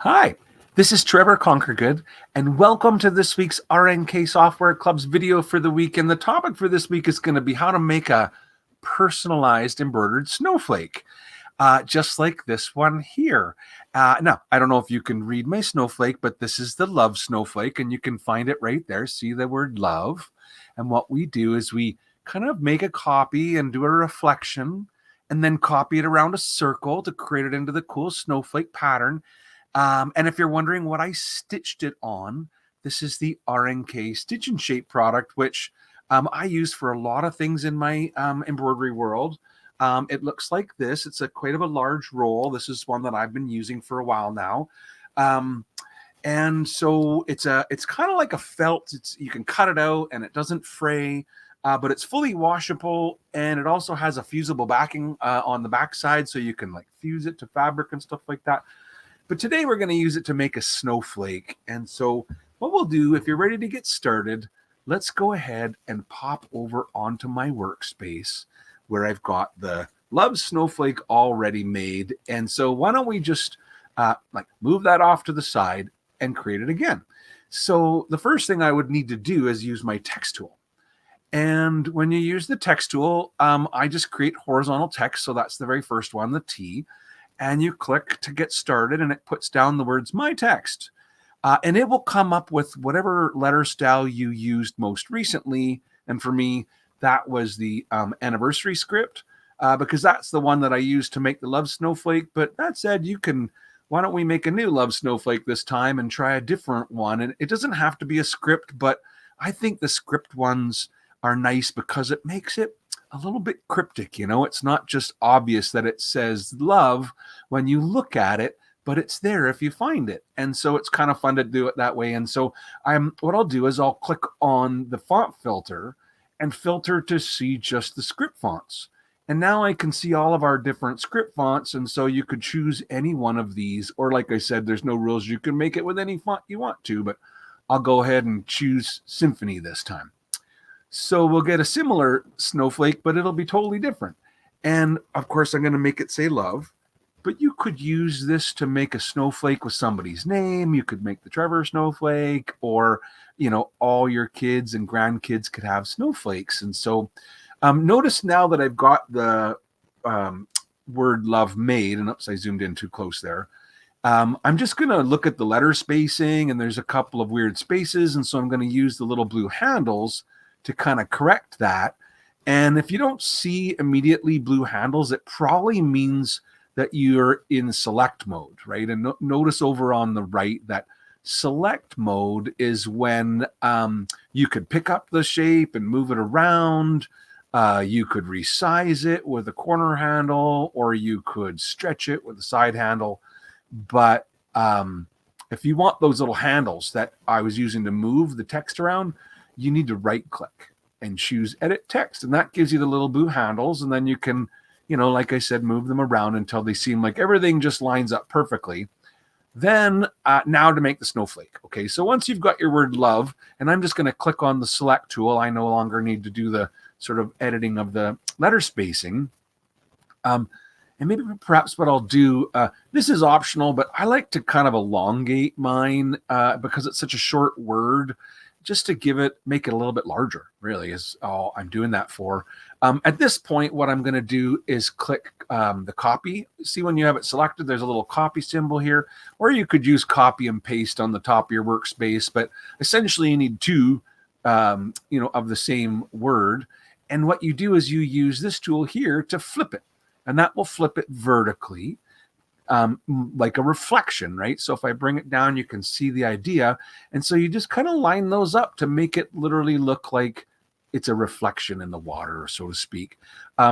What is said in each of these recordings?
Hi, this is Trevor Conquergood, and welcome to this week's RNK Software Club's video for the week. And the topic for this week is going to be how to make a personalized embroidered snowflake, just like this one here. Now, I don't know if you can read my snowflake, but this is the love snowflake, and you can find it right there. See the word love. And what we do is we kind of make a copy and do a reflection, and then copy it around a circle to create it into the cool snowflake pattern. And if you're wondering what I stitched it on, this is the RNK Stitch and Shape product, which I use for a lot of things in my embroidery world. It looks like this. It's quite of a large roll. This is one that I've been using for a while now. And so it's kind of like a felt. You can cut it out and it doesn't fray, but it's fully washable, and it also has a fusible backing on the back side, so you can like fuse it to fabric and stuff like that. But today we're going to use it to make a snowflake. And so what we'll do, if you're ready to get started, let's go ahead and pop over onto my workspace where I've got the Love Snowflake already made. And so why don't we just move that off to the side and create it again. So the first thing I would need to do is use my text tool. And when you use the text tool, I just create horizontal text. So that's the very first one, the T. And you click to get started, and it puts down the words my text. And it will come up with whatever letter style you used most recently. And for me, that was the anniversary script, because that's the one that I used to make the Love Snowflake. But that said, why don't we make a new Love Snowflake this time and try a different one? And it doesn't have to be a script, but I think the script ones are nice because it makes it a little bit cryptic. It's not just obvious that it says love when you look at it, but it's there if you find it. And so it's kind of fun to do it that way. And so what I'll do is I'll click on the font filter and filter to see just the script fonts. And now I can see all of our different script fonts. And so you could choose any one of these, or like I said, there's no rules. You can make it with any font you want to, but I'll go ahead and choose Symphony this time. So we'll get a similar snowflake, but it'll be totally different. And of course, I'm going to make it say love, but you could use this to make a snowflake with somebody's name. You could make the Trevor snowflake, or, all your kids and grandkids could have snowflakes. And so notice now that I've got the word love made, and oops, I zoomed in too close there. I'm just going to look at the letter spacing, and there's a couple of weird spaces. And so I'm going to use the little blue handles to kind of correct that. And if you don't see immediately blue handles, it probably means that you're in select mode, right? And notice over on the right that select mode is when you could pick up the shape and move it around. You could resize it with a corner handle, or you could stretch it with a side handle. But if you want those little handles that I was using to move the text around, you need to right click and choose edit text. And that gives you the little blue handles. And then you can, like I said, move them around until they seem like everything just lines up perfectly. Then now to make the snowflake. Okay, so once you've got your word love, and I'm just going to click on the select tool, I no longer need to do the sort of editing of the letter spacing. And maybe perhaps what I'll do, this is optional, but I like to kind of elongate mine because it's such a short word, just to make it a little bit larger, really, is all I'm doing that for. At this point, what I'm going to do is click the copy. See, when you have it selected, there's a little copy symbol here, or you could use copy and paste on the top of your workspace, but essentially you need two, of the same word. And what you do is you use this tool here to flip it, and that will flip it vertically. Like a reflection, right? So if I bring it down, you can see the idea. And so you just kind of line those up to make it literally look like it's a reflection in the water, so to speak.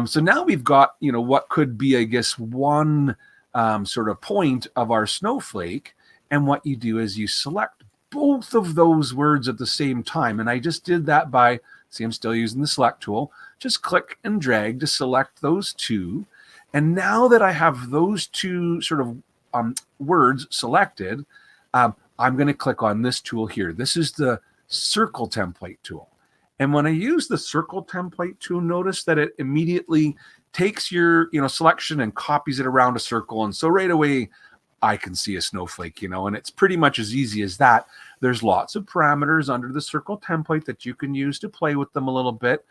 So now we've got, what could be, I guess, one sort of point of our snowflake. And what you do is you select both of those words at the same time. And I just did that by, see, I'm still using the select tool. Just click and drag to select those two. And now that I have those two sort of words selected, I'm going to click on this tool here. This is the circle template tool. And when I use the circle template tool, notice that it immediately takes your selection and copies it around a circle. And so right away, I can see a snowflake, and it's pretty much as easy as that. There's lots of parameters under the circle template that you can use to play with them a little bit.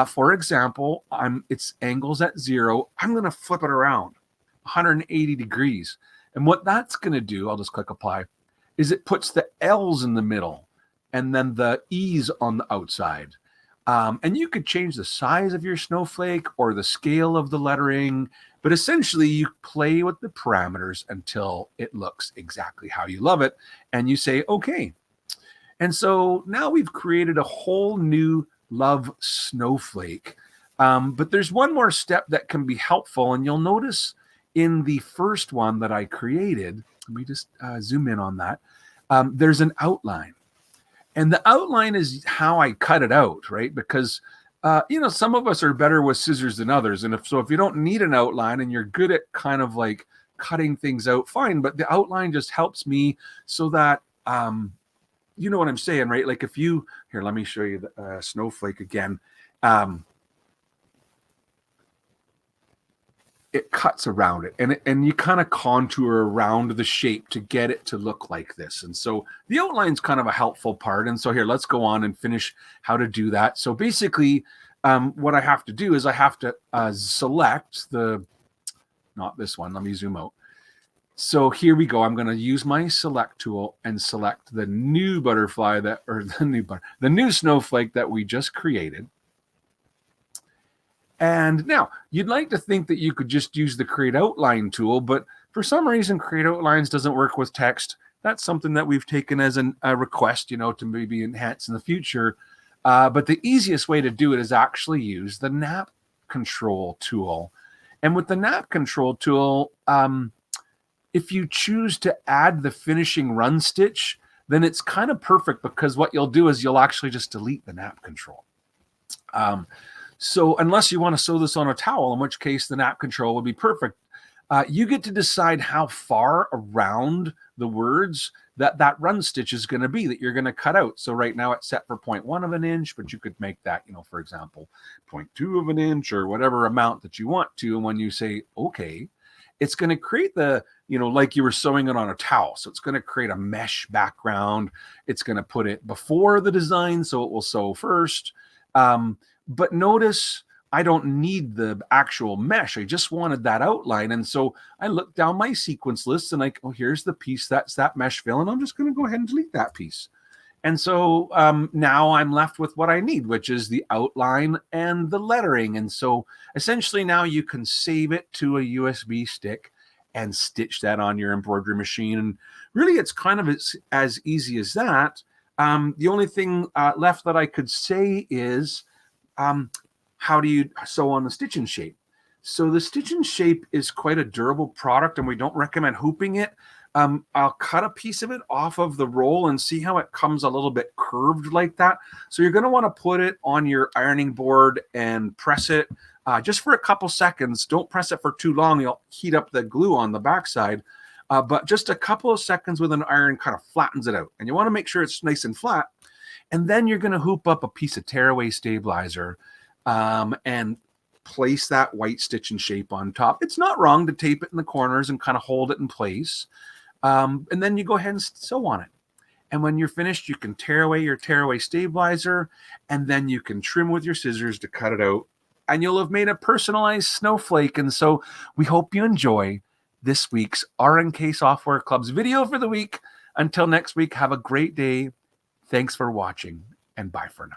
For example, its angles at 0. I'm going to flip it around 180 degrees. And what that's going to do, I'll just click apply, is it puts the L's in the middle and then the E's on the outside. And you could change the size of your snowflake or the scale of the lettering, but essentially you play with the parameters until it looks exactly how you love it, and you say, okay. And so now we've created a whole new love snowflake. But there's one more step that can be helpful, and you'll notice in the first one that I created, let me just zoom in on that, there's an outline. And the outline is how I cut it out, right? Because, some of us are better with scissors than others. And if you don't need an outline and you're good at kind of like cutting things out, fine. But the outline just helps me so that, you know what I'm saying, right? Like here, let me show you the snowflake again. It cuts around it, and you kind of contour around the shape to get it to look like this. And so the outline's kind of a helpful part. And so here, let's go on and finish how to do that. So basically, what I have to do is I have to select not this one. Let me zoom out. So here we go. I'm going to use my select tool and select the new butterfly the new snowflake that we just created. And now you'd like to think that you could just use the create outline tool, but for some reason, create outlines doesn't work with text. That's something that we've taken as a request, to maybe enhance in the future. But the easiest way to do it is actually use the nap control tool. And with the nap control tool, if you choose to add the finishing run stitch, then it's kind of perfect, because what you'll do is you'll actually just delete the nap control. So unless you want to sew this on a towel, in which case the nap control would be perfect, you get to decide how far around the words that run stitch is going to be that you're going to cut out. So right now it's set for 0.1 of an inch, but you could make that, for example, 0.2 of an inch or whatever amount that you want to. And when you say, okay, it's going to create the, like you were sewing it on a towel. So it's going to create a mesh background. It's going to put it before the design, so it will sew first. But notice I don't need the actual mesh. I just wanted that outline. And so I looked down my sequence list and here's the piece that's that mesh fill. And I'm just going to go ahead and delete that piece. And so now I'm left with what I need, which is the outline and the lettering. And so essentially now you can save it to a USB stick and stitch that on your embroidery machine. And really it's kind of as easy as that. The only thing left that I could say is, how do you sew on the stitch and shape? So the stitch and shape is quite a durable product, and we don't recommend hooping it. I'll cut a piece of it off of the roll and see how it comes a little bit curved like that. So you're going to want to put it on your ironing board and press it just for a couple seconds. Don't press it for too long. You'll heat up the glue on the backside. But just a couple of seconds with an iron kind of flattens it out. And you want to make sure it's nice and flat. And then you're going to hoop up a piece of tearaway stabilizer and place that white stitch and shape on top. It's not wrong to tape it in the corners and kind of hold it in place. And then you go ahead and sew on it. And when you're finished, you can tear away your tearaway stabilizer, and then you can trim with your scissors to cut it out. And you'll have made a personalized snowflake. And so we hope you enjoy this week's R&K Software Club's video for the week. Until next week, have a great day. Thanks for watching, and bye for now.